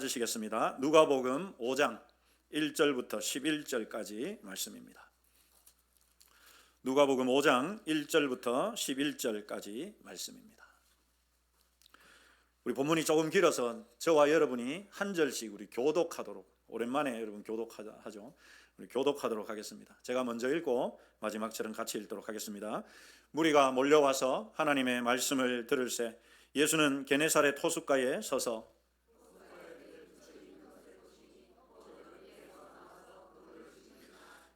찾으시겠습니다. 누가복음 5장 1절부터 11절까지 말씀입니다. 누가복음 5장 1절부터 11절까지 말씀입니다. 우리 본문이 조금 길어서 저와 여러분이 한 절씩 우리 교독하도록, 오랜만에 여러분 교독하죠. 우리 교독하도록 하겠습니다. 제가 먼저 읽고 마지막 절은 같이 읽도록 하겠습니다. 무리가 몰려와서 하나님의 말씀을 들을새 예수는 게네사렛 호숫가에 서서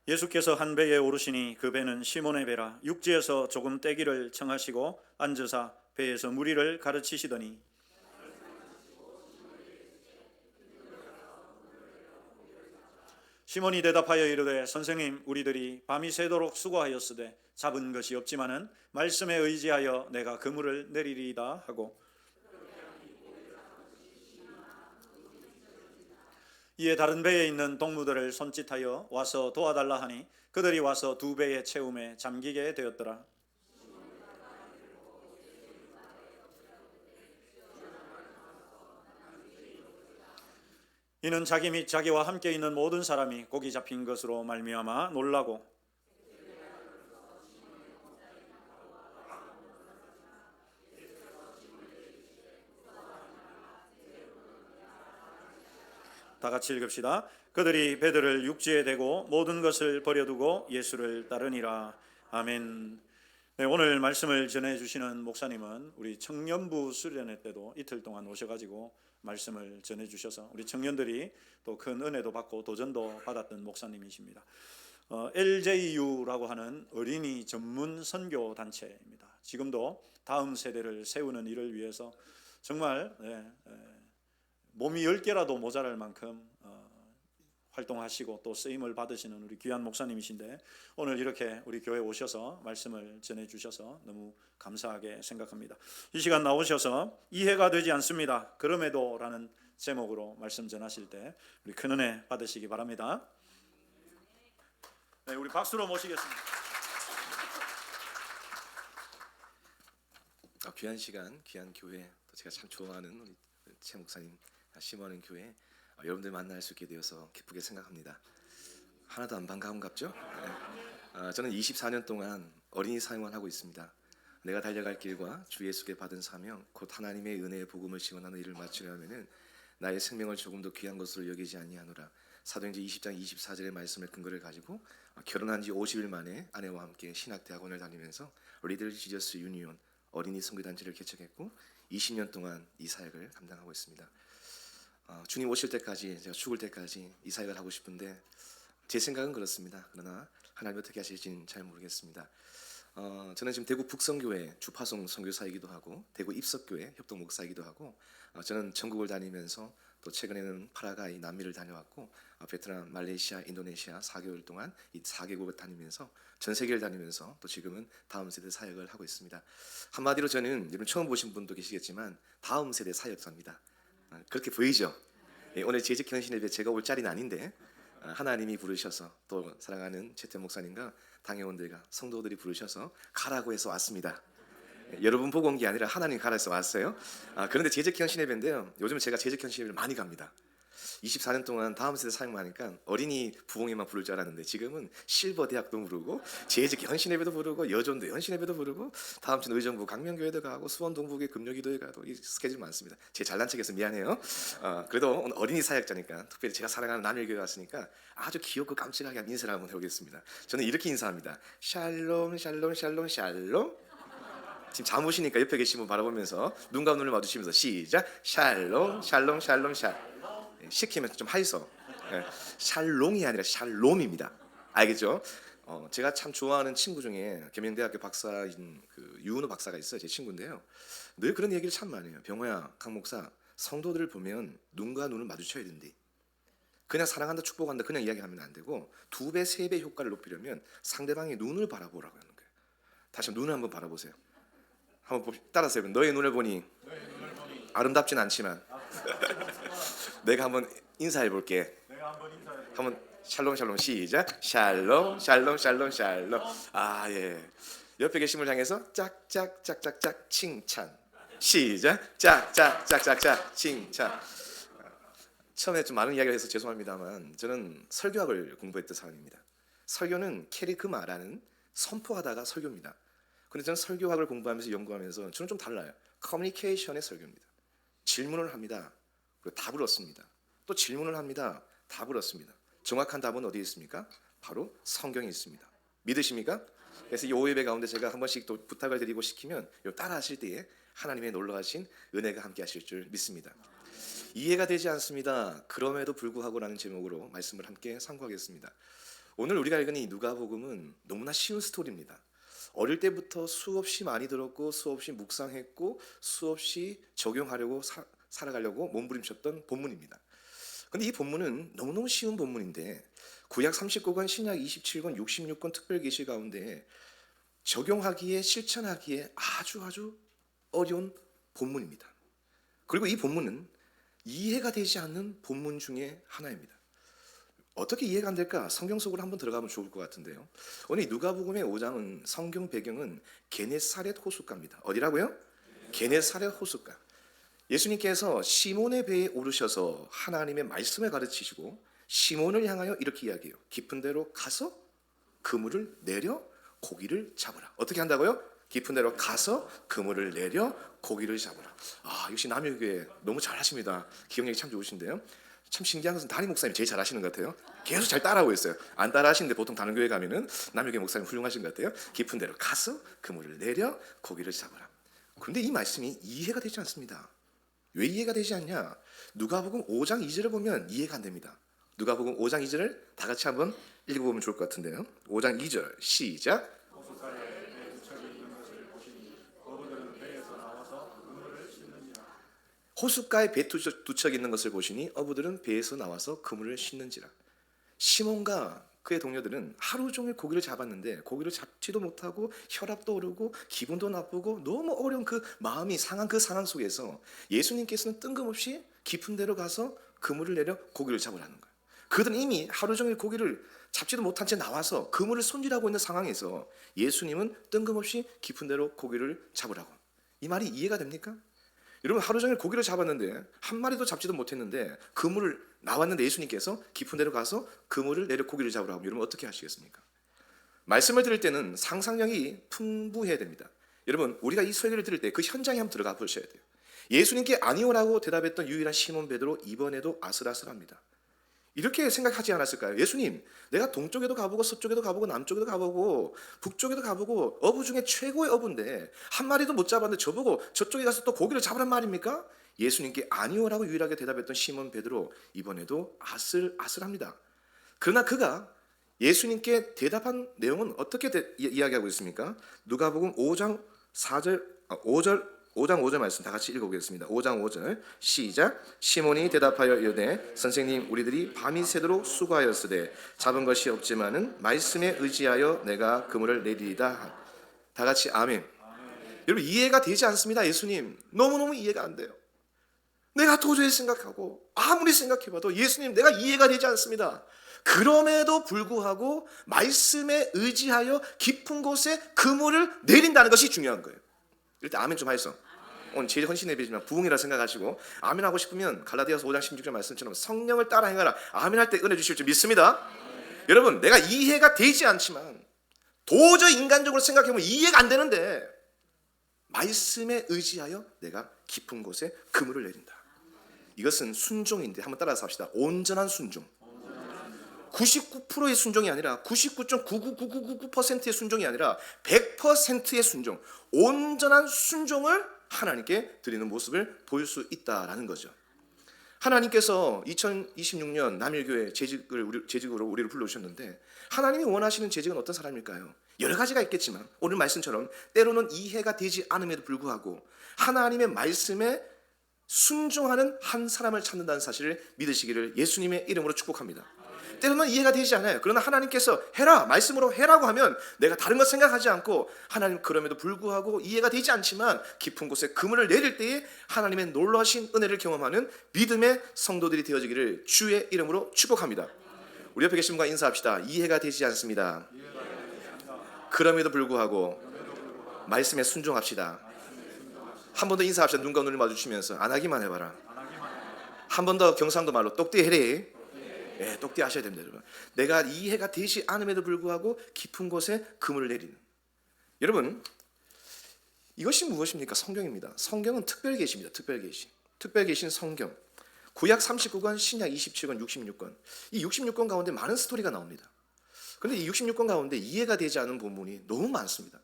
예수께서 한 배에 오르시니 그 배는 시몬의 배라. 육지에서 조금 떼기를 청하시고 앉으사 배에서 무리를 가르치시더니 시몬이 대답하여 이르되 선생님, 우리들이 밤이 새도록 수고하였으되 잡은 것이 없지만은 말씀에 의지하여 내가 그물을 내리리이다 하고, 이에 다른 배에 있는 동무들을 손짓하여 와서 도와달라 하니 그들이 와서 두 배의 채움에 잠기게 되었더라. 이는 자기 및 자기와 함께 있는 모든 사람이 고기 잡힌 것으로 말미암아 놀라고 다 같이 읽읍시다. 그들이 배들을 육지에 대고 모든 것을 버려두고 예수를 따르니라. 아멘. 네, 오늘 말씀을 전해주시는 목사님은 우리 청년부 수련회 때도 이틀 동안 오셔가지고 말씀을 전해주셔서 우리 청년들이 또 큰 은혜도 받고 도전도 받았던 목사님이십니다. LJU라고 하는 어린이 전문 선교 단체입니다. 지금도 다음 세대를 세우는 일을 위해서 정말 몸이 10개라도 모자랄 만큼 활동하시고 또 쓰임을 받으시는 우리 귀한 목사님이신데 오늘 이렇게 우리 교회에 오셔서 말씀을 전해주셔서 너무 감사하게 생각합니다. 이 시간 나오셔서 이해가 되지 않습니다. 그럼에도 라는 제목으로 말씀 전하실 때 우리 큰 은혜 받으시기 바랍니다. 네, 우리 박수로 모시겠습니다. 귀한 시간, 귀한 교회, 또 제가 참 좋아하는 우리 최 목사님 심어하는 교회 여러분들 만날 수 있게 되어서 기쁘게 생각합니다. 하나도 안 반가운갑죠? 네. 저는 24년 동안 어린이 사역만 하고 있습니다. 내가 달려갈 길과 주 예수께 받은 사명, 곧 하나님의 은혜의 복음을 증언하는 일을 마치려면은 나의 생명을 조금 더 귀한 것으로 여기지 아니하노라. 사도행전 20장 24절의 말씀을 근거를 가지고 결혼한 지 50일 만에 아내와 함께 신학대학원을 다니면서 리들 지저스 유니온 어린이 선교단체를 개척했고 20년 동안 이 사역을 감당하고 있습니다. 주님 오실 때까지, 제가 죽을 때까지 이 사역을 하고 싶은데 제 생각은 그렇습니다. 그러나 하나님 어떻게 하실지는 잘 모르겠습니다. 저는 지금 대구 북성교회 주파송 선교사이기도 하고 대구 입석교회 협동 목사이기도 하고 저는 전국을 다니면서 또 최근에는 파라과이 남미를 다녀왔고 베트남, 말레이시아, 인도네시아 4개월 동안 이 4개국을 다니면서 전 세계를 다니면서 또 지금은 다음 세대 사역을 하고 있습니다. 한마디로 저는 여러분 처음 보신 분도 계시겠지만 다음 세대 사역자입니다. 그렇게 보이죠? 오늘 재직 헌신예배 제가 올 자리는 아닌데 하나님이 부르셔서 또 사랑하는 최태 목사님과 당회원들과 성도들이 부르셔서 가라고 해서 왔습니다. 여러분 보고 온 게 아니라 하나님 가라 해서 왔어요. 그런데 재직 헌신예배인데요, 요즘 제가 재직 헌신예배를 많이 갑니다. 24년 동안 다음 세대 사역만 하니까 어린이 부흥회만 부를 줄 알았는데 지금은 실버 대학도 부르고 재직 헌신예배도 부르고 여전도 헌신예배도 부르고 다음 주는 의정부 강명교회도 가고 수원 동북의 금요기도에 가도 이 스케줄 많습니다. 제 잘난 척해서 미안해요. 그래도 오늘 어린이 사역자니까 특별히 제가 사랑하는 남일교회 왔으니까 아주 귀엽고 깜찍하게 인사를 한번 해보겠습니다. 저는 이렇게 인사합니다. 샬롬 샬롬 샬롬 샬롬. 지금 잠오시니까 옆에 계신 분 바라보면서 눈과 눈을 마주치면서 시작. 샬롬 샬롬 샬롬 샬롬. 시키면 좀 하이소. 샬롱이 아니라 샬롬입니다. 알겠죠? 제가 참 좋아하는 친구 중에 계명대학교 박사인 그 유은호 박사가 있어요. 제 친구인데요. 늘 그런 얘기를 참 많이 해요. 병호야, 강 목사, 성도들을 보면 눈과 눈을 마주쳐야 된대. 그냥 사랑한다, 축복한다 그냥 이야기하면 안 되고 2배, 3배 효과를 높이려면 상대방의 눈을 바라보라고 하는 거예요. 다시 눈을 한번 바라보세요. 한번 따라서 너의 눈을 보니 아름답진 않지만 내가 한번 인사해 볼게. 한번 샬롬 샬롬 시작. 샬롬 샬롬 샬롬 샬롬. 예. 옆에 계신 분을 향해서 짝짝짝짝짝 칭찬. 시작. 짝짝짝짝짝 칭찬. 처음에 좀 많은 이야기를 해서 죄송합니다만 저는 설교학을 공부했던 사람입니다. 설교는 캐리그마라는 선포하다가 설교입니다. 그런데 저는 설교학을 공부하면서 연구하면서 저는 좀 달라요. 커뮤니케이션의 설교입니다. 질문을 합니다. 그리고 답을 얻습니다. 또 질문을 합니다. 답을 얻습니다. 정확한 답은 어디에 있습니까? 바로 성경에 있습니다. 믿으십니까? 그래서 이 오예배 가운데 제가 한 번씩 또 부탁을 드리고 시키면 따라 하실 때에 하나님의 놀라우신 은혜가 함께 하실 줄 믿습니다. 이해가 되지 않습니다. 그럼에도 불구하고라는 제목으로 말씀을 함께 상고하겠습니다. 오늘 우리가 읽은 이 누가복음은 너무나 쉬운 스토리입니다. 어릴 때부터 수없이 많이 들었고 수없이 묵상했고 수없이 적용하려고 살아가려고 몸부림쳤던 본문입니다. 그런데 이 본문은 너무너무 쉬운 본문인데 구약 39권, 신약 27권, 66권 특별계시 가운데 적용하기에 실천하기에 아주 어려운 본문입니다. 그리고 이 본문은 이해가 되지 않는 본문 중에 하나입니다. 어떻게 이해가 안 될까? 성경 속으로 한번 들어가면 좋을 것 같은데요. 오늘 누가복음의 5장은 성경 배경은 게네사렛 호숫가입니다. 어디라고요? 게네사렛 호숫가. 예수님께서 시몬의 배에 오르셔서 하나님의 말씀을 가르치시고 시몬을 향하여 이렇게 이야기해요. 깊은 데로 가서 그물을 내려 고기를 잡으라. 어떻게 한다고요? 깊은 데로 가서 그물을 내려 고기를 잡으라. 역시 남유교회 너무 잘하십니다. 기억력이 참 좋으신데요. 참 신기한 것은 담임 목사님이 제일 잘하시는 것 같아요. 계속 잘 따라하고 있어요. 안 따라하시는데 보통 다른 교회 가면은 남유교회 목사님 훌륭하신 것 같아요. 깊은 데로 가서 그물을 내려 고기를 잡으라. 그런데 이 말씀이 이해가 되지 않습니다. 왜 이해가 되지 않냐? 누가복음 5장 2절을 보면 이해가 안 됩니다. 누가복음 5장 2절을 다 같이 한번 읽어보면 좋을 것 같은데요. 5장 2절 시작. 호숫가에 배 두 척 있는 것을 보시니 어부들은 배에서 나와서 그물을 씻는지라. 시몬과 그의 동료들은 하루 종일 고기를 잡았는데 고기를 잡지도 못하고 혈압도 오르고 기분도 나쁘고 너무 어려운 그 마음이 상한 그 상황 속에서 예수님께서는 뜬금없이 깊은 데로 가서 그물을 내려 고기를 잡으라는 거예요. 그들은 이미 하루 종일 고기를 잡지도 못한 채 나와서 그물을 손질하고 있는 상황에서 예수님은 뜬금없이 깊은 데로 고기를 잡으라고. 이 말이 이해가 됩니까? 여러분, 하루 종일 고기를 잡았는데 한 마리도 잡지도 못했는데 그물을 나왔는데 예수님께서 깊은 데로 가서 그물을 내려 고기를 잡으라고 하면 여러분 어떻게 하시겠습니까? 말씀을 들을 때는 상상력이 풍부해야 됩니다. 여러분, 우리가 이 설교를 들을 때 그 현장에 한번 들어가 보셔야 돼요. 예수님께 아니오라고 대답했던 유일한 시몬 베드로 이번에도 아슬아슬합니다. 이렇게 생각하지 않았을까요? 예수님, 내가 동쪽에도 가보고 서쪽에도 가보고 남쪽에도 가보고 북쪽에도 가보고 어부 중에 최고의 어부인데 한 마리도 못 잡았는데 저보고 저쪽에 가서 또 고기를 잡으란 말입니까? 예수님께 아니오라고 유일하게 대답했던 시몬 베드로 이번에도 아슬아슬합니다. 그러나 그가 예수님께 대답한 내용은 어떻게 이야기하고 있습니까? 누가복음 5장 5절 말씀 다 같이 읽어보겠습니다. 5장 5절 시작. 시몬이 대답하여 이르되 선생님, 우리들이 밤이 새도록 수고하였으되 잡은 것이 없지만은 말씀에 의지하여 내가 그물을 내리이다. 다 같이 아멘. 여러분, 이해가 되지 않습니다. 예수님, 너무너무 이해가 안 돼요. 내가 도저히 생각하고 아무리 생각해봐도 예수님, 내가 이해가 되지 않습니다. 그럼에도 불구하고 말씀에 의지하여 깊은 곳에 그물을 내린다는 것이 중요한 거예요. 이럴 때 아멘 좀 하이소. 오늘 제일 헌신 예배지만 부흥이라 생각하시고 아멘 하고 싶으면 갈라디아서 5장 16절 말씀처럼 성령을 따라 행하라. 아멘 할 때 은혜 주실 줄 믿습니다. 여러분, 내가 이해가 되지 않지만 도저히 인간적으로 생각해보면 이해가 안 되는데 말씀에 의지하여 내가 깊은 곳에 그물을 내린다. 이것은 순종인데 한번 따라서 합시다. 온전한 순종. 99%의 순종이 아니라 99.99999%의 순종이 아니라 100%의 순종, 온전한 순종을 하나님께 드리는 모습을 보일 수 있다라는 거죠. 하나님께서 2026년 남일교회 재직으로 우리를 불러주셨는데 하나님이 원하시는 재직은 어떤 사람일까요? 여러 가지가 있겠지만 오늘 말씀처럼 때로는 이해가 되지 않음에도 불구하고 하나님의 말씀에 순종하는 한 사람을 찾는다는 사실을 믿으시기를 예수님의 이름으로 축복합니다. 때로는 이해가 되지 않아요. 그러나 하나님께서 해라, 말씀으로 해라고 하면 내가 다른 것 생각하지 않고 하나님 그럼에도 불구하고 이해가 되지 않지만 깊은 곳에 그물을 내릴 때에 하나님의 놀라신 은혜를 경험하는 믿음의 성도들이 되어지기를 주의 이름으로 축복합니다. 우리 옆에 계신 분과 인사합시다. 이해가 되지 않습니다. 그럼에도 불구하고 말씀에 순종합시다. 한 번 더 인사합시다. 눈과 눈을 마주치면서 안 하기만 해봐라. 한 번 더 경상도 말로 똑띠 해래. 예, 똑띠 하셔야 됩니다, 여러분. 내가 이해가 되지 않음에도 불구하고 깊은 곳에 그물을 내리는. 여러분, 이것이 무엇입니까? 성경입니다. 성경은 특별계시입니다. 특별계시. 특별계시는 성경. 구약 39권, 신약 27권, 66권. 이 66권 가운데 많은 스토리가 나옵니다. 그런데 이 66권 가운데 이해가 되지 않은 부분이 너무 많습니다.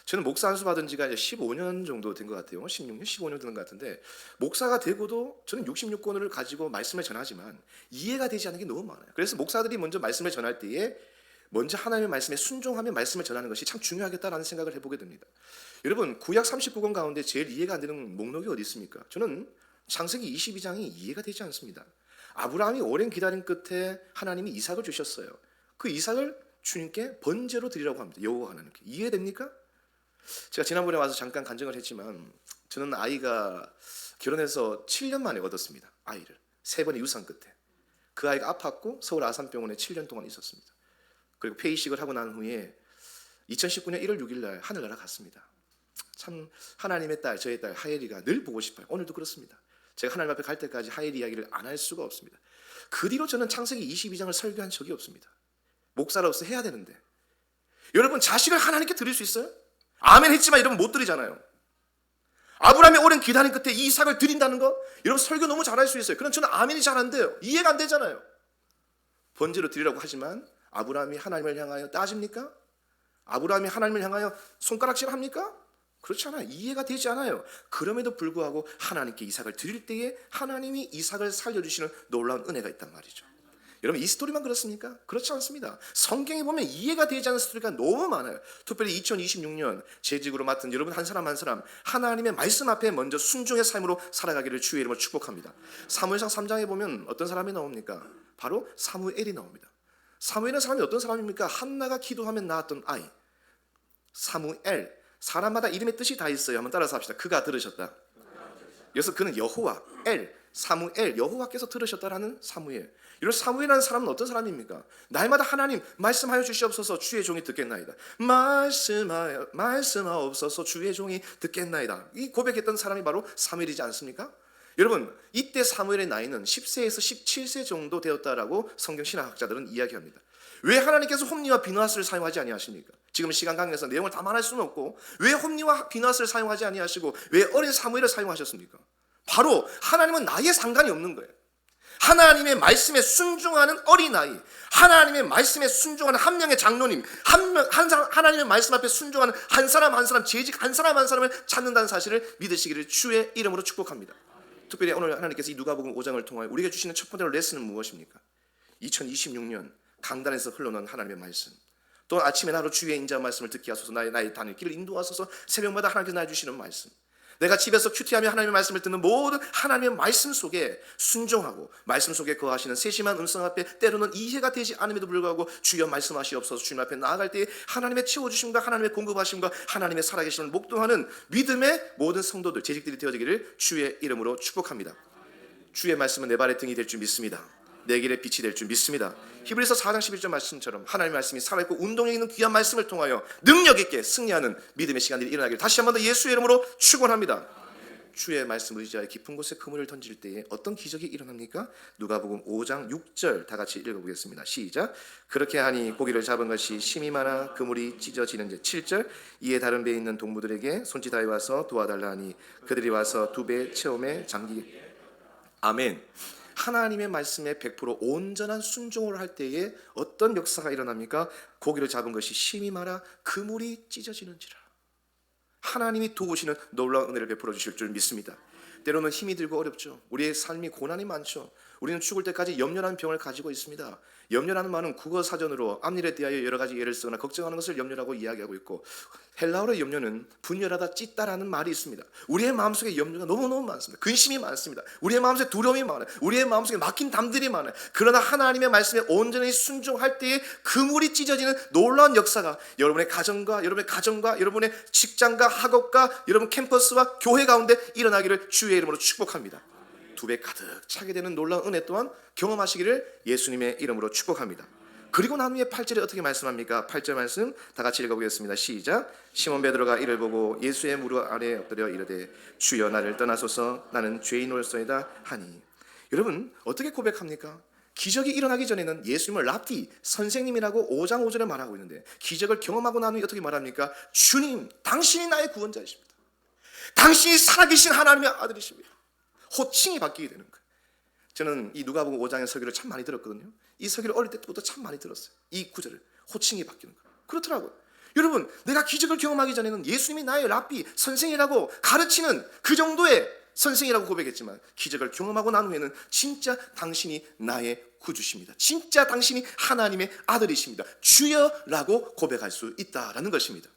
저는 목사 안수 받은 지가 이제 15년 정도 된 것 같아요. 16년, 15년 된 것 같은데, 목사가 되고도 저는 66권을 가지고 말씀을 전하지만 이해가 되지 않는 게 너무 많아요. 그래서 목사들이 먼저 말씀을 전할 때에 먼저 하나님의 말씀에 순종하며 말씀을 전하는 것이 참 중요하겠다라는 생각을 해보게 됩니다. 여러분, 구약 39권 가운데 제일 이해가 안 되는 목록이 어디 있습니까? 저는 창세기 22장이 이해가 되지 않습니다. 아브라함이 오랜 기다림 끝에 하나님이 이삭을 주셨어요. 그 이삭을 주님께 번제로 드리라고 합니다. 여호와 하나님께. 이해됩니까? 제가 지난번에 와서 잠깐 간증을 했지만, 저는 아이가 결혼해서 7년 만에 얻었습니다. 아이를 3번의 유산 끝에. 그 아이가 아팠고 서울 아산병원에 7년 동안 있었습니다. 그리고 폐이식을 하고 난 후에 2019년 1월 6일 날 하늘 날아갔습니다. 참 하나님의 딸, 저의 딸 하엘이가 늘 보고 싶어요. 오늘도 그렇습니다. 제가 하나님 앞에 갈 때까지 하엘 이야기를 안 할 수가 없습니다. 그 뒤로 저는 창세기 22장을 설교한 적이 없습니다. 목사로서 해야 되는데. 여러분, 자식을 하나님께 드릴 수 있어요? 아멘 했지만 여러분 못 드리잖아요. 아브라함이 오랜 기다림 끝에 이삭을 드린다는 거, 여러분 설교 너무 잘할 수 있어요. 그럼 저는 아멘이 잘 안 돼요. 이해가 안 되잖아요. 번제로 드리라고 하지만 아브라함이 하나님을 향하여 따집니까? 아브라함이 하나님을 향하여 손가락질합니까? 그렇지 않아요. 이해가 되지 않아요. 그럼에도 불구하고 하나님께 이삭을 드릴 때에 하나님이 이삭을 살려주시는 놀라운 은혜가 있단 말이죠. 여러분, 이 스토리만 그렇습니까? 그렇지 않습니다. 성경에 보면 이해가 되지 않는 스토리가 너무 많아요. 특별히 2026년 재직으로 맡은 여러분 한 사람 한 사람, 하나님의 말씀 앞에 먼저 순종의 삶으로 살아가기를 주의 이름으로 축복합니다. 사무엘상 3장에 보면 어떤 사람이 나옵니까? 바로 사무엘이 나옵니다. 사무엘은 사람이 어떤 사람입니까? 한나가 기도하면 낳았던 아이. 사무엘. 사람마다 이름의 뜻이 다 있어요. 한번 따라서 합시다. 그가 들으셨다. 여기서 그는 여호와, 엘, 사무엘, 여호와께서 들으셨다라는 사무엘. 이런 사무엘이라는 사람은 어떤 사람입니까? 날마다 하나님 말씀하여 주시옵소서, 주의 종이 듣겠나이다. 말씀하옵소서, 주의 종이 듣겠나이다. 이 고백했던 사람이 바로 사무엘이지 않습니까? 여러분, 이때 사무엘의 나이는 10세에서 17세 정도 되었다라고 성경 신학학자들은 이야기합니다. 왜 하나님께서 홈리와 비누아스를 사용하지 아니하십니까? 지금 시간 관계에서 내용을 다 말할 수는 없고, 왜 홈리와 비누아스를 사용하지 아니하시고 왜 어린 사무엘을 사용하셨습니까? 바로 하나님은 나이에 상관이 없는 거예요. 하나님의 말씀에 순종하는 어린아이, 하나님의 말씀에 순종하는 한 명의 장로님, 하나님의 말씀 앞에 순종하는 한 사람 한 사람, 재직 한 사람 한 사람을 찾는다는 사실을 믿으시기를 주의 이름으로 축복합니다. 특별히 오늘 하나님께서 이 누가복음 5장을 통하여 우리에게 주시는 첫 번째 레슨은 무엇입니까? 2026년 강단에서 흘러나온 하나님의 말씀, 또 아침에 나로 주의 인자한 말씀을 듣게 하소서, 나의 다닐 길을 인도하소서, 새벽마다 하나님께서 나에 주시는 말씀, 내가 집에서 큐티하며 하나님의 말씀을 듣는 모든 하나님의 말씀 속에 순종하고 말씀 속에 거하시는 세심한 음성 앞에 때로는 이해가 되지 않음에도 불구하고 주여 말씀하시옵소서, 주님 앞에 나아갈 때 하나님의 채워주심과 하나님의 공급하심과 하나님의 살아계심을 목도하는 믿음의 모든 성도들, 재직들이 되어지기를 주의 이름으로 축복합니다. 주의 말씀은 내 발의 등이 될 줄 믿습니다. 내 길의 빛이 될 줄 믿습니다. 히브리서 4장 11절 말씀처럼 하나님의 말씀이 살아있고 운동력 있는 귀한 말씀을 통하여 능력 있게 승리하는 믿음의 시간들이 일어나기를 다시 한 번 더 예수의 이름으로 축원합니다. 주의 말씀을 의지하여 깊은 곳에 그물을 던질 때에 어떤 기적이 일어납니까? 누가복음 5장 6절 다 같이 읽어보겠습니다. 시작. 그렇게 하니 고기를 잡은 것이 심이 많아 그물이 찢어지는지. 7절. 이에 다른 배에 있는 동무들에게 손짓하여 와서 도와달라 하니 그들이 와서 두 배 체험에 잠기. 아멘. 하나님의 말씀에 100% 온전한 순종을 할 때에 어떤 역사가 일어납니까? 고기를 잡은 것이 심이 많아 그물이 찢어지는지라. 하나님이 도우시는 놀라운 은혜를 베풀어 주실 줄 믿습니다. 때로는 힘이 들고 어렵죠. 우리의 삶이 고난이 많죠. 우리는 죽을 때까지 염려라는 병을 가지고 있습니다. 염려라는 말은 국어 사전으로 앞일에 대하여 여러 가지 예를 쓰거나 걱정하는 것을 염려라고 이야기하고 있고, 헬라어의 염려는 분열하다, 찢다라는 말이 있습니다. 우리의 마음속에 염려가 너무너무 많습니다. 근심이 많습니다. 우리의 마음속에 두려움이 많아요. 우리의 마음속에 막힌 담들이 많아요. 그러나 하나님의 말씀에 온전히 순종할 때에 그물이 찢어지는 놀라운 역사가 여러분의 가정과 여러분의 직장과 학업과 여러분 캠퍼스와 교회 가운데 일어나기를 주의 이름으로 축복합니다. 두 배 가득 차게 되는 놀라운 은혜 또한 경험하시기를 예수님의 이름으로 축복합니다. 그리고 난 후에 8절에 어떻게 말씀합니까? 8절 말씀 다 같이 읽어보겠습니다. 시작. 시몬 베드로가 이를 보고 예수의 무릎 아래에 엎드려 이르되 주여 나를 떠나소서, 나는 죄인으로서이다 하니. 여러분 어떻게 고백합니까? 기적이 일어나기 전에는 예수님을 랍비, 선생님이라고 5장 5절에 말하고 있는데 기적을 경험하고 난 후에 어떻게 말합니까? 주님, 당신이 나의 구원자이십니다. 당신이 살아계신 하나님의 아들이십니다. 호칭이 바뀌게 되는 거예요. 저는 이 누가복음 5장의 설교를 참 많이 들었거든요. 이 설교를 어릴 때부터 참 많이 들었어요. 이 구절을 호칭이 바뀌는 거예요. 그렇더라고요. 여러분, 내가 기적을 경험하기 전에는 예수님이 나의 랍비, 선생이라고 가르치는 그 정도의 선생이라고 고백했지만 기적을 경험하고 난 후에는 진짜 당신이 나의 구주십니다. 진짜 당신이 하나님의 아들이십니다. 주여라고 고백할 수 있다라는 것입니다.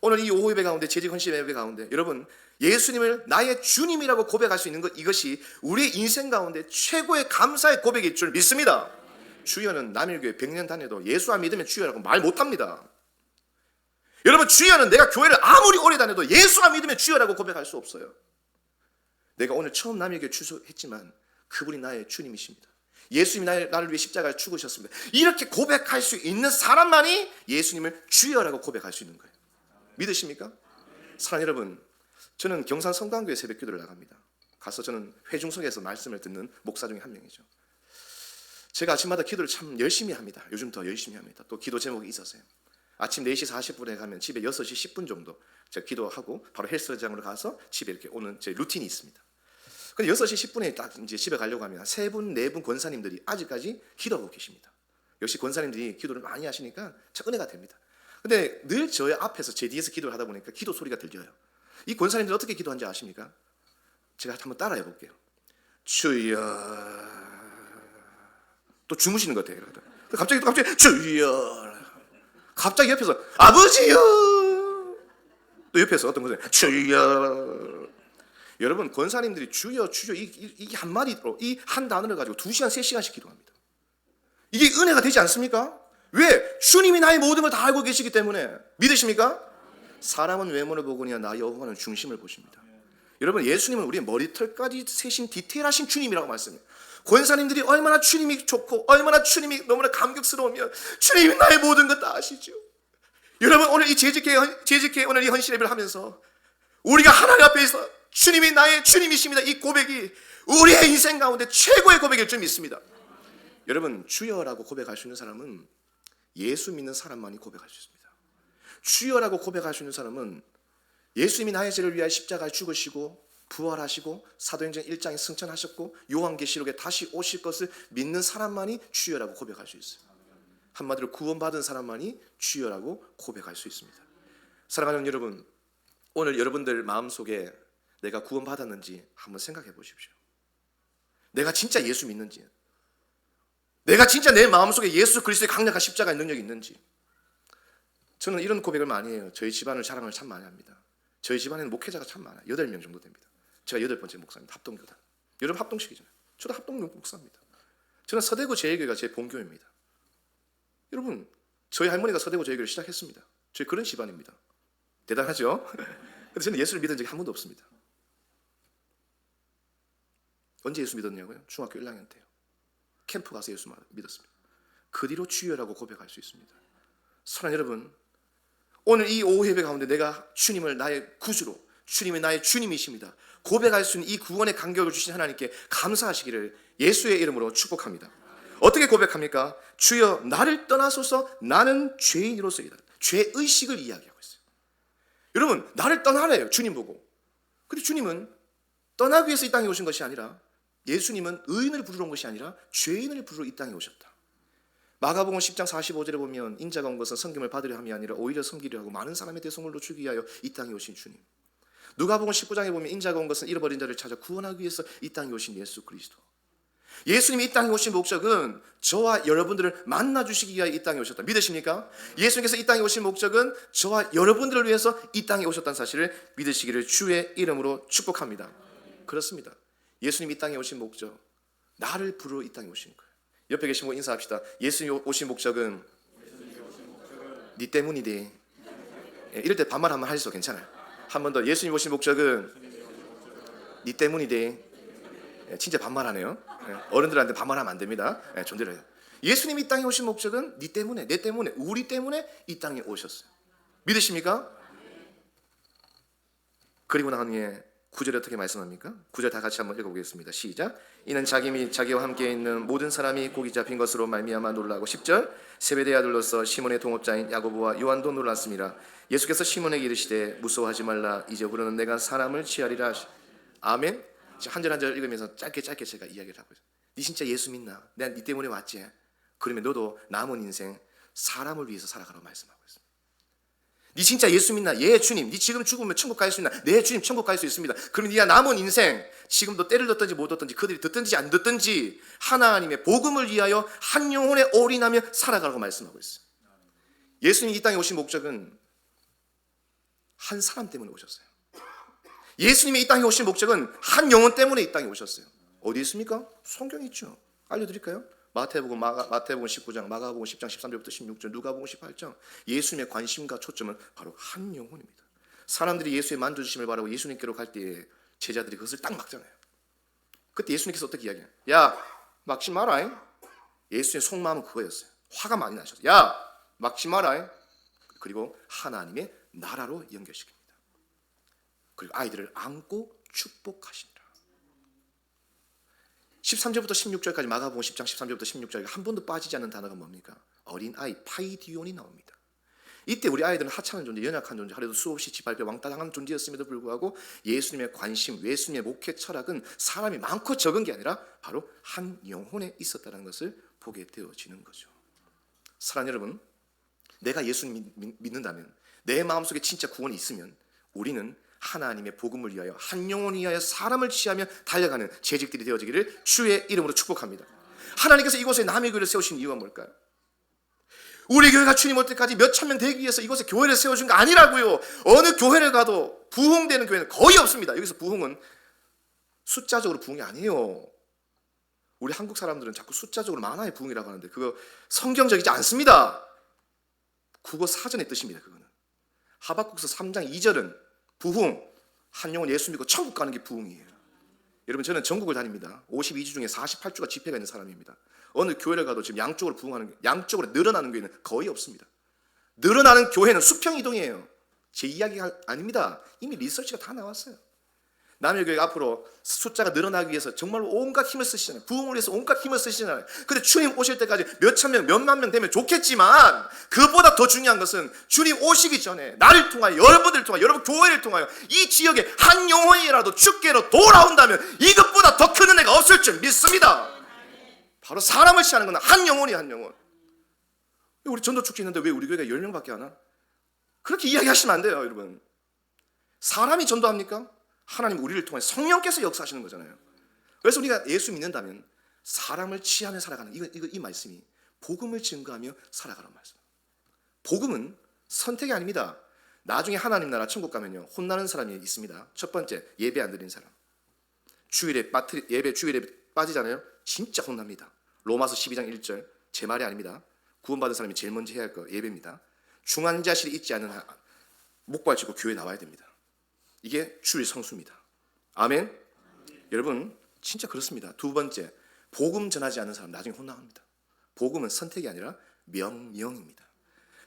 오늘 이 오후 예배 가운데, 재직 헌신 예배 가운데 여러분 예수님을 나의 주님이라고 고백할 수 있는 것, 이것이 우리의 인생 가운데 최고의 감사의 고백일 줄 믿습니다. 주여는 남일교회 100년 다녀도 예수 안 믿으면 주여라고 말 못합니다. 여러분, 주여는 내가 교회를 아무리 오래 다녀도 예수 안 믿으면 주여라고 고백할 수 없어요. 내가 오늘 처음 남일교회 출석했지만 그분이 나의 주님이십니다. 예수님이 나를 위해 십자가를 죽으셨습니다. 이렇게 고백할 수 있는 사람만이 예수님을 주여라고 고백할 수 있는 거예요. 믿으십니까? 사랑하는 여러분, 저는 경산 성당교회 새벽기도를 나갑니다. 가서 저는 회중석에서 말씀을 듣는 목사 중에 한 명이죠. 제가 아침마다 기도를 참 열심히 합니다. 요즘 더 열심히 합니다. 또 기도 제목이 있어서요. 아침 4시 40분에 가면 집에 6시 10분 정도 제가 기도하고 바로 헬스장으로 가서 집에 이렇게 오는 제 루틴이 있습니다. 근데 6시 10분에 딱 이제 집에 가려고 하면 3분, 4분 권사님들이 아직까지 기도하고 계십니다. 역시 권사님들이 기도를 많이 하시니까 참 은혜가 됩니다. 근데 늘 저의 앞에서 제 뒤에서 기도를 하다 보니까 기도 소리가 들려요. 이 권사님들 어떻게 기도하는지 아십니까? 제가 한번 따라해 볼게요. 주여. 또 주무시는 것 같아요. 갑자기 주여. 갑자기 옆에서 아버지요. 또 옆에서 어떤 분이 주여. 여러분, 권사님들이 주여 이 한마디로 이 한 단어를 가지고 2시간 3시간씩 기도합니다. 이게 은혜가 되지 않습니까? 왜? 주님이 나의 모든 걸 다 알고 계시기 때문에. 믿으십니까? 사람은 외모를 보거니와 나 여호와는 중심을 보십니다. 여러분, 예수님은 우리의 머리털까지 세신 디테일하신 주님이라고 말씀해요. 권사님들이 얼마나 주님이 좋고 얼마나 주님이 너무나 감격스러우면 주님이 나의 모든 것 다 아시죠. 여러분, 오늘 이 재직회 오늘 이 헌신 예배를 하면서 우리가 하나님 앞에서 주님이 나의 주님이십니다, 이 고백이 우리의 인생 가운데 최고의 고백일 줄 믿습니다. 여러분, 주여라고 고백할 수 있는 사람은 예수 믿는 사람만이 고백할 수 있습니다. 주여라고 고백할 수 있는 사람은 예수님이 나의 죄를 위하여 십자가에 죽으시고 부활하시고 사도행전 1장에 승천하셨고 요한계시록에 다시 오실 것을 믿는 사람만이 주여라고 고백할 수 있어요. 한마디로 구원받은 사람만이 주여라고 고백할 수 있습니다. 사랑하는 여러분, 오늘 여러분들 마음속에 내가 구원받았는지 한번 생각해 보십시오. 내가 진짜 예수 믿는지, 내가 진짜 내 마음속에 예수 그리스도의 강력한 십자가의 능력이 있는지. 저는 이런 고백을 많이 해요. 저희 집안을 자랑을 참 많이 합니다. 저희 집안에는 목회자가 참 많아요. 8명 정도 됩니다. 제가 8번째 목사입니다. 합동교단. 여러분 합동식이잖아요. 저도 합동 목사입니다. 저는 서대구 제일교회가 제 본교회입니다. 여러분, 저희 할머니가 서대구 제일교회를 시작했습니다. 저희 그런 집안입니다. 대단하죠? 근데 저는 예수를 믿은 적이 한 번도 없습니다. 언제 예수 믿었냐고요? 중학교 1학년 때요. 캠프 가서 예수 믿었습니다. 그 뒤로 주여라고 고백할 수 있습니다. 사랑하는 여러분, 오늘 이 오후 예배 가운데 내가 주님을 나의 구주로, 주님이 나의 주님이십니다, 고백할 수 있는 이 구원의 간격을 주신 하나님께 감사하시기를 예수의 이름으로 축복합니다. 어떻게 고백합니까? 주여, 나를 떠나소서, 나는 죄인으로서이다. 죄의식을 이야기하고 있어요. 여러분, 나를 떠나래요, 주님 보고. 근데 주님은 떠나기 위해서 이 땅에 오신 것이 아니라, 예수님은 의인을 부르러 온 것이 아니라 죄인을 부르러 이 땅에 오셨다. 마가복음 10장 45절에 보면 인자가 온 것은 섬김을 받으려 함이 아니라 오히려 섬기려 하고 많은 사람의 대성물로 주기 위하여 이 땅에 오신 주님. 누가복음 19장에 보면 인자가 온 것은 잃어버린 자를 찾아 구원하기 위해서 이 땅에 오신 예수 그리스도. 예수님이 이 땅에 오신 목적은 저와 여러분들을 만나주시기 위하여 이 땅에 오셨다. 믿으십니까? 예수님께서 이 땅에 오신 목적은 저와 여러분들을 위해서 이 땅에 오셨다는 사실을 믿으시기를 주의 이름으로 축복합니다. 그렇습니다. 예수님이 이 땅에 오신 목적, 나를 부르러 이 땅에 오신 거예요. 옆에 계신 분 인사합시다. 예수님이 오신 목적은 네 때문이지. 이럴 때 반말 한번 하셔도 괜찮아요. 한 번 더. 예수님 오신 목적은 네 때문이지. 진짜 반말하네요. 어른들한테 반말하면 안 됩니다. 존재를 해요. 예수님이 이 땅에 오신 목적은 네 때문에, 내 때문에, 우리 때문에 이 땅에 오셨어요. 믿으십니까? 그리고 난 후에 9절에 어떻게 말씀합니까? 9절 다 같이 한번 읽어보겠습니다. 시작. 이는 자기 및 자기와 함께 있는 모든 사람이 고기 잡힌 것으로 말미암아 놀라고 10절. 세베대의 아들로서 시몬의 동업자인 야고보와 요한도 놀랐습니다. 예수께서 시몬에게 이르시되 무서워하지 말라. 이제부로는 내가 사람을 취하리라. 아멘. 한 절 한 절 읽으면서 짧게 제가 이야기를 하고 있어요. 네 진짜 예수 믿나? 내가 네 때문에 왔지? 그러면 너도 남은 인생 사람을 위해서 살아가라고 말씀하고 있습니다. 네 진짜 예수 믿나? 예 주님. 네 지금 죽으면 천국 갈 수 있나? 네 주님 천국 갈 수 있습니다. 그럼 네가 남은 인생 지금도 때를 듣든지 못 듣든지 그들이 듣든지 안 듣든지 하나님의 복음을 위하여 한 영혼에 올인하며 살아가라고 말씀하고 있어요. 예수님이 이 땅에 오신 목적은 한 사람 때문에 오셨어요. 예수님이 이 땅에 오신 목적은 한 영혼 때문에 이 땅에 오셨어요. 어디 있습니까? 성경에 있죠. 알려드릴까요? 마태복음 19장, 마가복음 10장 13절부터 16절, 누가복음 18장. 예수님의 관심과 초점은 바로 한 영혼입니다. 사람들이 예수의 만져주심을 바라고 예수님께로 갈 때에 제자들이 그것을 딱 막잖아요. 그때 예수님께서 어떻게 이야기해요? 야, 막지 마라. 예수의 속마음은 그거였어요. 화가 많이 나셨어요. 야, 막지 마라. 그리고 하나님의 나라로 연결시킵니다. 그리고 아이들을 안고 축복하신다. 13절부터 16절까지 마가복음 10장 13절부터 16절까지 한 번도 빠지지 않는 단어가 뭡니까? 어린아이 파이디온이 나옵니다. 이때 우리 아이들은 하찮은 존재, 연약한 존재, 하루도 수없이 짓밟혀 왕따당하는 존재였음에도 불구하고 예수님의 관심, 예수님의 목회 철학은 사람이 많고 적은 게 아니라 바로 한 영혼에 있었다는 것을 보게 되어지는 거죠. 사랑하는 여러분, 내가 예수님 믿는다면, 내 마음속에 진짜 구원이 있으면 우리는 하나님의 복음을 위하여 한 영혼을 위하여 사람을 취하며 달려가는 재직들이 되어지기를 주의 이름으로 축복합니다. 하나님께서 이곳에 남의 교회를 세우신 이유가 뭘까요? 우리 교회가 주님 올 때까지 몇 천 명 되기 위해서 이곳에 교회를 세워준 거 아니라고요. 어느 교회를 가도 부흥되는 교회는 거의 없습니다. 여기서 부흥은 숫자적으로 부흥이 아니에요. 우리 한국 사람들은 자꾸 숫자적으로 많아야 부흥이라고 하는데 그거 성경적이지 않습니다. 국어 사전의 뜻입니다. 그거는 하박국서 3장 2절은 부흥, 한 영혼 예수 믿고 천국 가는 게 부흥이에요. 여러분, 저는 전국을 다닙니다. 52주 중에 48주가 집회가 있는 사람입니다. 어느 교회를 가도 지금 양쪽으로 부흥하는, 양쪽으로 늘어나는 교회는 거의 없습니다. 늘어나는 교회는 수평 이동이에요. 제 이야기가 아닙니다. 이미 리서치가 다 나왔어요. 남의 교회가 앞으로 숫자가 늘어나기 위해서 정말 온갖 힘을 쓰시잖아요. 부흥을 위해서 온갖 힘을 쓰시잖아요. 근데 주님 오실 때까지 몇천 명, 몇만 명 되면 좋겠지만 그보다 더 중요한 것은 주님 오시기 전에 나를 통하여, 여러분들을 통하여, 여러분 교회를 통하여 이 지역에 한 영혼이라도 주께로 돌아온다면 이것보다 더 큰 은혜가 없을 줄 믿습니다. 바로 사람을 취하는 건 한 영혼이 한 영혼. 우리 전도축제 있는데 왜 우리 교회가 10명밖에 안 와? 그렇게 이야기하시면 안 돼요, 여러분. 사람이 전도합니까? 하나님 우리를 통해 성령께서 역사하시는 거잖아요. 그래서 우리가 예수 믿는다면 사람을 취하며 살아가는 이 말씀이 복음을 증거하며 살아가라는 말씀. 복음은 선택이 아닙니다. 나중에 하나님 나라 천국 가면요 혼나는 사람이 있습니다. 첫 번째, 예배 안 드린 사람. 예배 주일에 빠지잖아요. 진짜 혼납니다. 로마서 12장 1절 제 말이 아닙니다. 구원받은 사람이 제일 먼저 해야 할 거 예배입니다. 중환자실이 있지 않은 한 목발 짚고 교회 나와야 됩니다. 이게 주일 성수입니다. 아멘. 여러분 진짜 그렇습니다. 두 번째, 복음 전하지 않는 사람 나중에 혼나갑니다. 복음은 선택이 아니라 명령입니다.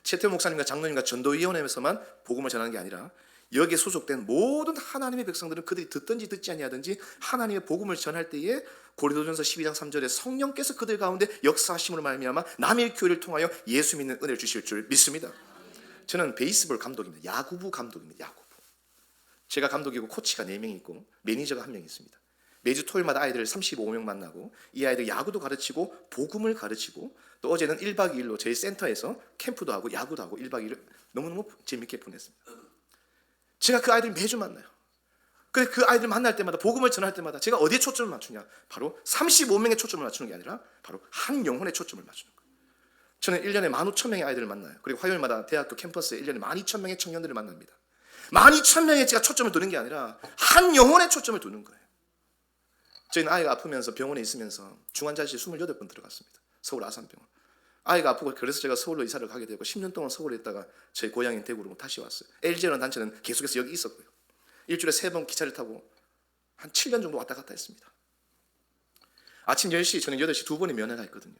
최태호 목사님과 장로님과 전도위원회에서만 복음을 전하는 게 아니라 여기에 소속된 모든 하나님의 백성들은 그들이 듣든지 듣지 아니하든지 하나님의 복음을 전할 때에 고린도전서 12장 3절에 성령께서 그들 가운데 역사하심으로 말미암아 남의 교회를 통하여 예수 믿는 은혜를 주실 줄 믿습니다. 저는 베이스볼 감독입니다. 야구부 감독입니다. 야구부. 제가 감독이고 코치가 4명이 있고 매니저가 1명 있습니다. 매주 토요일마다 아이들 35명 만나고 이 아이들 야구도 가르치고 복음을 가르치고 또 어제는 1박 2일로 저희 센터에서 캠프도 하고 야구도 하고 1박 2일 너무너무 재밌게 보냈습니다. 제가 그 아이들 매주 만나요. 그래서 그 아이들 만날 때마다 복음을 전할 때마다 제가 어디에 초점을 맞추냐? 바로 35명의 초점을 맞추는 게 아니라 바로 한 영혼의 초점을 맞추는 거예요. 저는 1년에 15,000명의 아이들을 만나요. 그리고 화요일마다 대학교 캠퍼스에 1년에 12,000명의 청년들을 만납니다. 12,000명의 제가 초점을 두는 게 아니라 한 영혼의 초점을 두는 거예요. 저희는 아이가 아프면서 병원에 있으면서 중환자실 28번 들어갔습니다. 서울 아산병원. 아이가 아프고 그래서 제가 서울로 이사를 가게 되고 10년 동안 서울에 있다가 제 고향인 대구로 다시 왔어요. LG라는 단체는 계속해서 여기 있었고요. 일주일에 3번 기차를 타고 한 7년 정도 왔다 갔다 했습니다. 아침 10시, 저녁 8시 2번의 면회가 있거든요.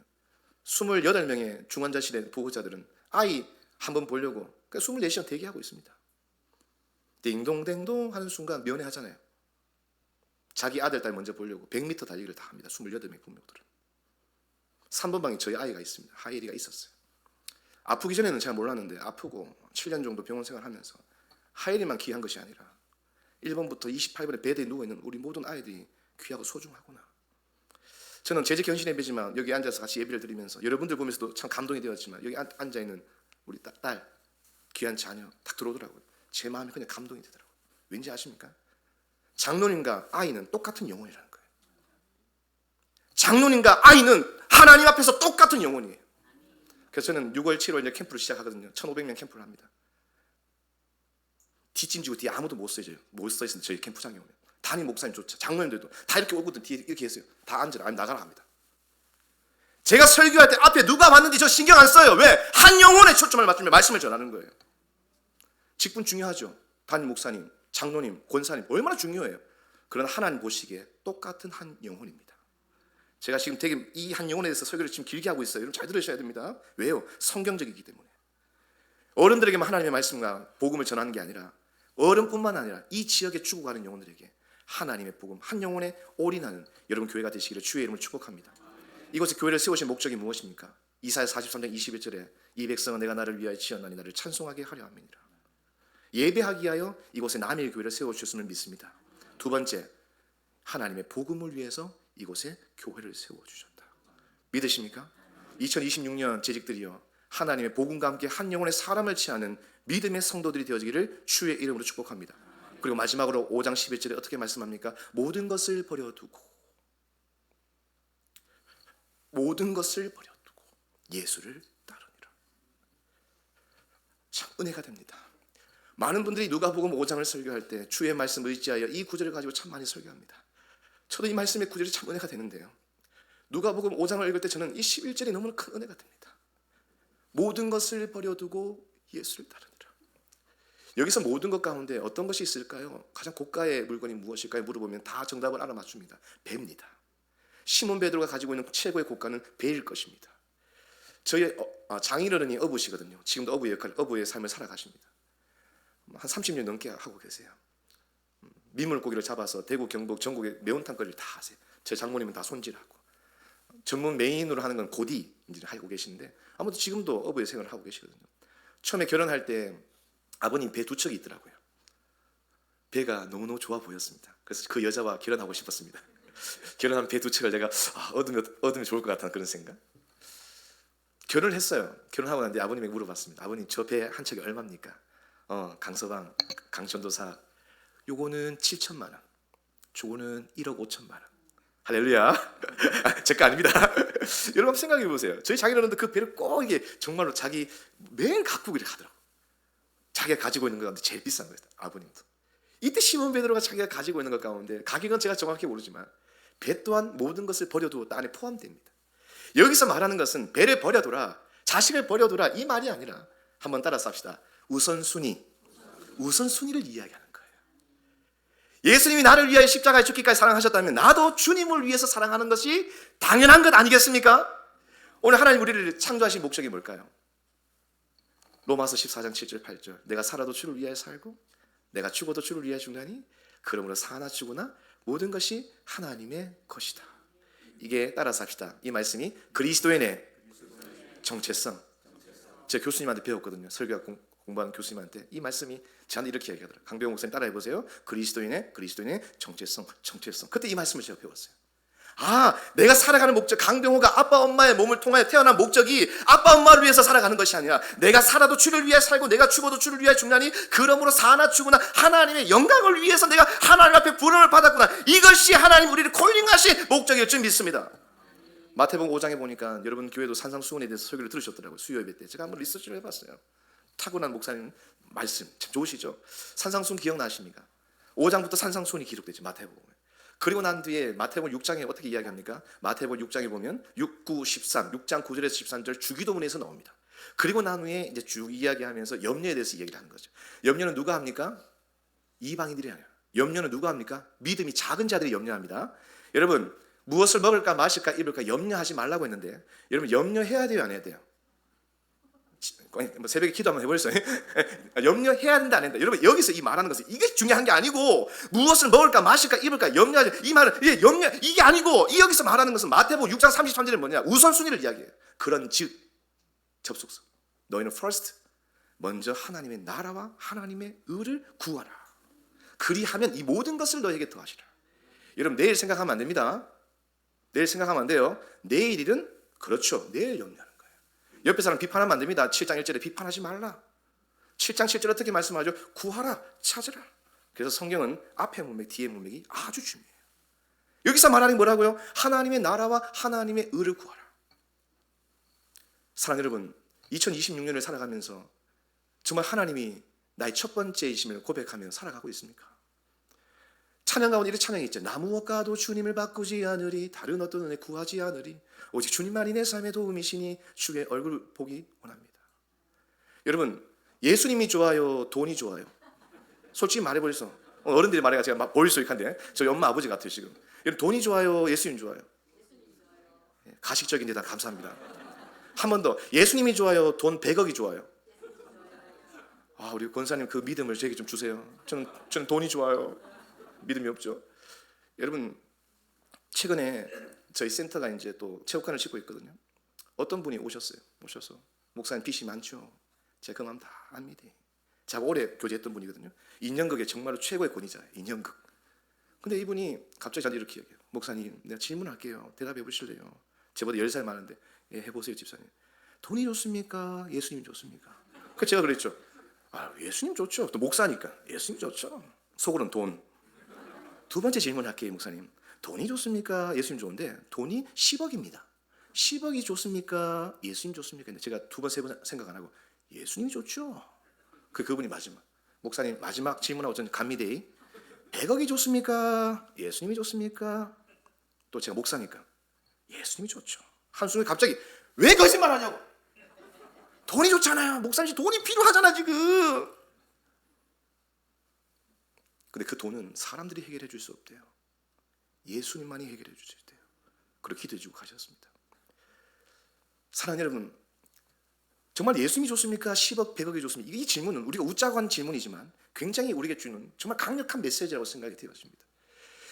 28명의 중환자실의 보호자들은 아이 한 번 보려고 24시간 대기하고 있습니다. 딩동댕동 하는 순간 면회하잖아요. 자기 아들, 딸 먼저 보려고 100m 달리기를 다 합니다. 28명 부모들은. 3번 방에 저희 아이가 있습니다. 하예리가 있었어요. 아프기 전에는 잘 몰랐는데 아프고 7년 정도 병원 생활하면서 하예리만 귀한 것이 아니라 1번부터 28번에 베드에 누워있는 우리 모든 아이들이 귀하고 소중하구나. 저는 재직 견신 예배지만 여기 앉아서 같이 예배를 드리면서 여러분들 보면서도 참 감동이 되었지만 여기 앉아있는 우리 딸, 귀한 자녀 딱 들어오더라고요. 제 마음이 그냥 감동이 되더라고요. 왠지 아십니까? 장로님과 아이는 똑같은 영혼이라는 거예요. 장로님과 아이는 하나님 앞에서 똑같은 영혼이에요. 그래서 저는 6월, 7월 이제 캠프를 시작하거든요. 1,500명 캠프를 합니다. 뒷짐지고 뒤에 아무도 못 써있어요. 못 써있어요. 저희 캠프장에 오면 담임 목사님조차 장로님들도 다 이렇게 오거든. 뒤에 이렇게 했어요. 다 앉으라. 아니면 나가라 합니다. 제가 설교할 때 앞에 누가 왔는지 저 신경 안 써요. 왜? 한 영혼에 초점을 맞추며 말씀을 전하는 거예요. 직분 중요하죠. 담임 목사님, 장로님, 권사님 얼마나 중요해요. 그러나 하나님 보시기에 똑같은 한 영혼입니다. 제가 지금 되게 이 한 영혼에 대해서 설교를 지금 길게 하고 있어요. 여러분 잘 들으셔야 됩니다. 왜요? 성경적이기 때문에. 어른들에게만 하나님의 말씀과 복음을 전하는 게 아니라 어른뿐만 아니라 이 지역에 죽어가는 영혼들에게 하나님의 복음 한 영혼에 올인하는 여러분 교회가 되시기를 주의 이름을 축복합니다. 이곳에 교회를 세우신 목적이 무엇입니까? 이사야 43장 21절에 이 백성은 내가 나를 위하여 지었나니 나를 찬송하게 하려 함이니라. 예배하기 위하여 이곳에 남의 교회를 세워주셨음을 믿습니다. 두 번째, 하나님의 복음을 위해서 이곳에 교회를 세워주셨다. 믿으십니까? 2026년 재직들이여 하나님의 복음과 함께 한 영혼의 사람을 취하는 믿음의 성도들이 되어지기를 주의 이름으로 축복합니다. 그리고 마지막으로 5장 11절에 어떻게 말씀합니까? 모든 것을 버려두고 예수를 따르니라. 참 은혜가 됩니다. 많은 분들이 누가복음 5장을 설교할 때 주의 말씀 의지하여 이 구절을 가지고 참 많이 설교합니다. 저도 이 말씀의 구절이 참 은혜가 되는데요. 누가복음 5장을 읽을 때 저는 이 11절이 너무나 큰 은혜가 됩니다. 모든 것을 버려두고 예수를 따르니라. 여기서 모든 것 가운데 어떤 것이 있을까요? 가장 고가의 물건이 무엇일까요? 물어보면 다 정답을 알아맞춥니다. 배입니다. 시몬 베드로가 가지고 있는 최고의 고가는 배일 것입니다. 저희 장인어른이 어부시거든요. 지금도 어부의 삶을 살아가십니다. 한 30년 넘게 하고 계세요. 민물고기를 잡아서 대구, 경북, 전국에 매운탕거리를 다 하세요. 제 장모님은 다 손질하고 전문 메인으로 하는 건 고디 하고 계시는데 아무튼 지금도 어부의 생활을 하고 계시거든요. 처음에 결혼할 때 아버님 배 두 척이 있더라고요. 배가 너무너무 좋아 보였습니다. 그래서 그 여자와 결혼하고 싶었습니다. 결혼하면 배 두 척을 내가 얻으면 좋을 것 같다는 그런 생각. 결혼을 했어요. 결혼하고 난뒤 아버님에게 물어봤습니다. 아버님 저 배 한 척이 얼마입니까? 강서방, 강천도사 요거는 7천만 원, 저거는 1억 5천만 원. 할렐루야. 제 거 아닙니다. 여러분 생각해 보세요. 저희 장인어른도 그 배를 꼭 이게 정말로 자기 매일 갖고 이렇게 하더라고. 자기가 가지고 있는 것 가운데 제일 비싼 거예요. 아버님도. 이때 시몬 베드로가 자기가 가지고 있는 것 가운데 가격은 제가 정확히 모르지만 배 또한 모든 것을 버려두었다 안에 포함됩니다. 여기서 말하는 것은 배를 버려둬라, 자식을 버려둬라 이 말이 아니라 한번 따라서 합시다. 우선순위를 이야기하는 거예요. 예수님이 나를 위하여 십자가에 죽기까지 사랑하셨다면 나도 주님을 위해서 사랑하는 것이 당연한 것 아니겠습니까? 오늘 하나님 우리를 창조하신 목적이 뭘까요? 로마서 14장 7절 8절 내가 살아도 주를 위하여 살고 내가 죽어도 주를 위하여 죽나니 그러므로 사나 죽으나 모든 것이 하나님의 것이다. 이게 따라서 합시다. 이 말씀이 그리스도인의 정체성. 제가 교수님한테 배웠거든요. 설교학 공부하는 교수님한테 이 말씀이 저한테 이렇게 얘기하더라고요. 강병호 목사님 따라해보세요. 그리스도인의 정체성. 그때 이 말씀을 제가 배웠어요. 내가 살아가는 목적, 강병호가 아빠 엄마의 몸을 통하여 태어난 목적이 아빠 엄마를 위해서 살아가는 것이 아니라 내가 살아도 주를 위해 살고 내가 죽어도 주를 위해 죽나니 그러므로 사나 죽으나 하나님의 영광을 위해서 내가 하나님 앞에 부름을 받았구나. 이것이 하나님 우리를 콜링하신 목적일 줄 믿습니다. 마태복음 5장에 보니까 여러분 교회도 산상수훈에 대해서 설교를 들으셨더라고요. 수요 예배 때 제가 한번 리서치를 해봤어요. 타고난 목사님 말씀 참 좋으시죠. 산상수훈 기억나십니까? 5장부터 산상수훈이 기록되죠. 마태복음에. 그리고 난 뒤에 마태복음 6장에 어떻게 이야기합니까? 마태복음 6장에 보면 6, 9, 13, 6장 9절에서 13절 주기도문에서 나옵니다. 그리고 난 후에 이제 쭉 이야기하면서 염려에 대해서 얘기를 하는 거죠. 염려는 누가 합니까? 이방인들이 하요. 염려는 누가 합니까? 믿음이 작은 자들이 염려합니다. 여러분 무엇을 먹을까 마실까 입을까 염려하지 말라고 했는데 여러분 염려해야 돼요 안 해야 돼요? 뭐 새벽에 기도 한번 해보겠어요. 염려해야 된다 안 된다. 여러분 여기서 이 말하는 것은 이게 중요한 게 아니고 무엇을 먹을까 마실까 입을까 염려하지, 이 말은 이게 아니고, 이 여기서 말하는 것은 마태복음 6장 33절에 뭐냐, 우선순위를 이야기해요. 그런 즉 접속사, 너희는 first 먼저 하나님의 나라와 하나님의 의를 구하라. 그리하면 이 모든 것을 너에게 더하시라. 여러분 내일 생각하면 안 됩니다. 내일 생각하면 안 돼요. 내일 일은 그렇죠, 내일 염려하는 거예요. 옆에 사람 비판하면 안 됩니다. 7장 1절에 비판하지 말라. 7장 7절 어떻게 말씀하죠? 구하라, 찾으라. 그래서 성경은 앞에 문맥 뒤에 문맥이 아주 중요해요. 여기서 말하는 게 뭐라고요? 하나님의 나라와 하나님의 의를 구하라. 사랑하는 여러분, 2026년을 살아가면서 정말 하나님이 나의 첫 번째이심을 고백하며 살아가고 있습니까? 찬양 가운데 이런 찬양이 있죠. 나 무엇과도 주님을 바꾸지 않으리, 다른 어떤 은혜 구하지 않으리, 오직 주님만이 내 삶의 도움이시니 주의 얼굴 보기 원합니다. 여러분 예수님이 좋아요, 돈이 좋아요? 솔직히 말해버려서 어른들이 말해가 제가 막 보일 수 있한데 저희 엄마 아버지 같아요 지금. 여러분 돈이 좋아요, 예수님 좋아요? 가식적인데 다 감사합니다. 한 번 더, 예수님이 좋아요, 돈 100억이 좋아요? 아, 우리 권사님 그 믿음을 저에게 좀 주세요. 저는 돈이 좋아요. 믿음이 없죠. 여러분 최근에 저희 센터가 이제 또 체육관을 짓고 있거든요. 어떤 분이 오셨어요. 오셔서 목사님 빚이 많죠. 제가 그 마음 다 압니다. 제가 오래 교제했던 분이거든요. 인연극의 정말로 최고의 권위자예요. 인연극. 근데 이분이 갑자기 저한테 이렇게 얘기해요. 목사님 내가 질문할게요. 대답해 보실래요? 저보다 10살 많은데. 예, 해보세요 집사님. 돈이 좋습니까? 예수님 좋습니까? 그래서 제가 그랬죠. 아, 예수님 좋죠. 또 목사니까 예수님 좋죠. 속으로는 돈. 두 번째 질문할게요 목사님. 돈이 좋습니까? 예수님 좋은데 돈이 10억입니다. 10억이 좋습니까? 예수님 좋습니까? 근데 제가 두 번 세 번 생각 안 하고 예수님이 좋죠. 그분이 마지막, 목사님 마지막 질문하고 저는 갑니다. 100억이 좋습니까? 예수님이 좋습니까? 또 제가 목사니까 예수님이 좋죠. 한숨에 갑자기 왜 거짓말하냐고. 돈이 좋잖아요. 목사님 돈이 필요하잖아 지금. 근데 그 돈은 사람들이 해결해 줄 수 없대요. 예수님만이 해결해 주셔야 돼요. 그렇게 기도해 주고 가셨습니다. 사랑하는 여러분, 정말 예수님이 좋습니까? 10억, 100억이 좋습니까? 이 질문은 우리가 웃자고 하는 질문이지만 굉장히 우리에게 주는 정말 강력한 메시지라고 생각이 되었습니다.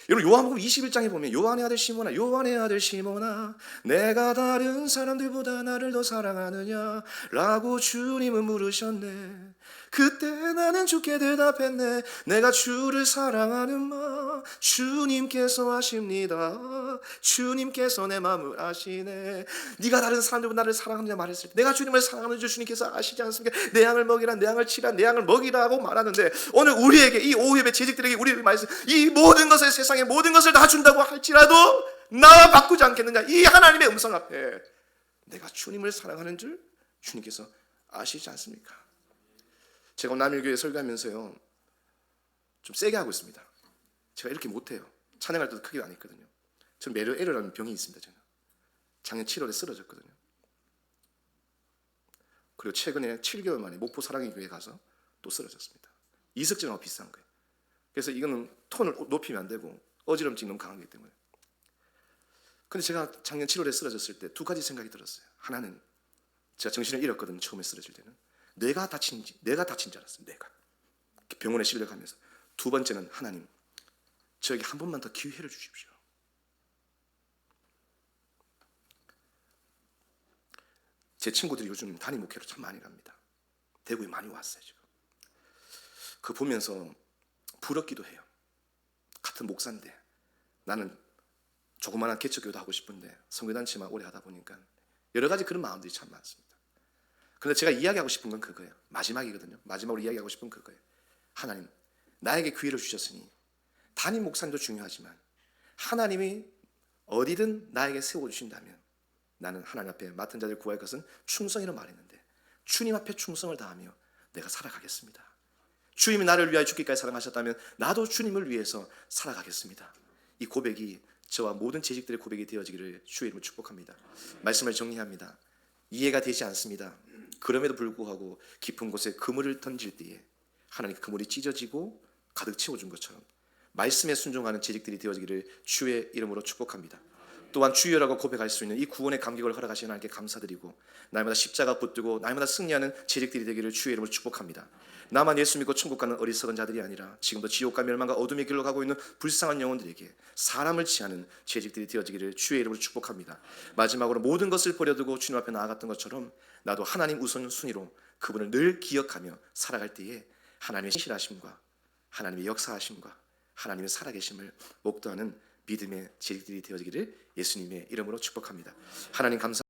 여러분 요한복음 21장에 보면 요한의 아들 시몬아 내가 다른 사람들보다 나를 더 사랑하느냐 라고 주님은 물으셨네. 그때 나는 주께 대답했네. 내가 주를 사랑하는 마 주님께서 아십니다. 주님께서 내 마음을 아시네. 네가 다른 사람들보다 나를 사랑하느냐 말했을 때 내가 주님을 사랑하는 줄 주님께서 아시지 않습니까? 내 양을 먹이라, 내 양을 치라, 내 양을 먹이라고 말하는데 오늘 우리에게 이 오후 예배 재직들에게 우리에게 말씀, 이 모든 것을 세상에 모든 것을 다 준다고 할지라도 나와 바꾸지 않겠느냐. 이 하나님의 음성 앞에 내가 주님을 사랑하는 줄 주님께서 아시지 않습니까? 제가 남일교회 설교하면서요 좀 세게 하고 있습니다. 제가 이렇게 못해요. 찬양할 때도 크게 안 했거든요. 저는 메르에르라는 병이 있습니다. 저는 작년 7월에 쓰러졌거든요. 그리고 최근에 7개월 만에 목포 사랑의 교회 가서 또 쓰러졌습니다. 이석증하고 비슷한 거예요. 그래서 이거는 톤을 높이면 안 되고 어지럼증이 너무 강하기 때문에. 근데 제가 작년 7월에 쓰러졌을 때 두 가지 생각이 들었어요. 하나는 제가 정신을 잃었거든요. 처음에 쓰러질 때는 내가 다친 줄 알았어요. 내가 병원에 실려가면서. 두 번째는 하나님 저에게 한 번만 더 기회를 주십시오. 제 친구들이 요즘 담임 목회로 참 많이 갑니다. 대구에 많이 왔어요 지금. 그거 보면서 부럽기도 해요. 같은 목사인데 나는 조그마한 개척교도 하고 싶은데 선교단체만 오래 하다 보니까 여러 가지 그런 마음들이 참 많습니다. 그런데 제가 이야기하고 싶은 건 그거예요. 마지막이거든요. 마지막으로 이야기하고 싶은 그거예요. 하나님 나에게 기회를 주셨으니 담임 목사님도 중요하지만 하나님이 어디든 나에게 세워주신다면 나는 하나님 앞에 맡은 자들 구할 것은 충성이라고 말했는데 주님 앞에 충성을 다하며 내가 살아가겠습니다. 주님이 나를 위하여 죽기까지 사랑하셨다면 나도 주님을 위해서 살아가겠습니다. 이 고백이 저와 모든 재직들의 고백이 되어지기를 주의 이름으로 축복합니다. 말씀을 정리합니다. 이해가 되지 않습니다. 그럼에도 불구하고 깊은 곳에 그물을 던질 때에 하나님 그물이 찢어지고 가득 채워준 것처럼 말씀에 순종하는 재직들이 되어지기를 주의 이름으로 축복합니다. 또한 주여라고 고백할 수 있는 이 구원의 감격을 허락하시는 하나님께 감사드리고, 날마다 십자가 붙들고 날마다 승리하는 재직들이 되기를 주의 이름으로 축복합니다. 나만 예수 믿고 천국 가는 어리석은 자들이 아니라 지금도 지옥과 멸망과 어둠의 길로 가고 있는 불쌍한 영혼들에게 사람을 취하는 재직들이 되어지기를 주의 이름으로 축복합니다. 마지막으로 모든 것을 버려두고 주님 앞에 나아갔던 것처럼 나도 하나님 우선순위로 그분을 늘 기억하며 살아갈 때에 하나님의 신실하심과 하나님의 역사하심과 하나님의 살아계심을 목도하는 믿음의 재직들이 되어지기를 예수님의 이름으로 축복합니다. 하나님 감사.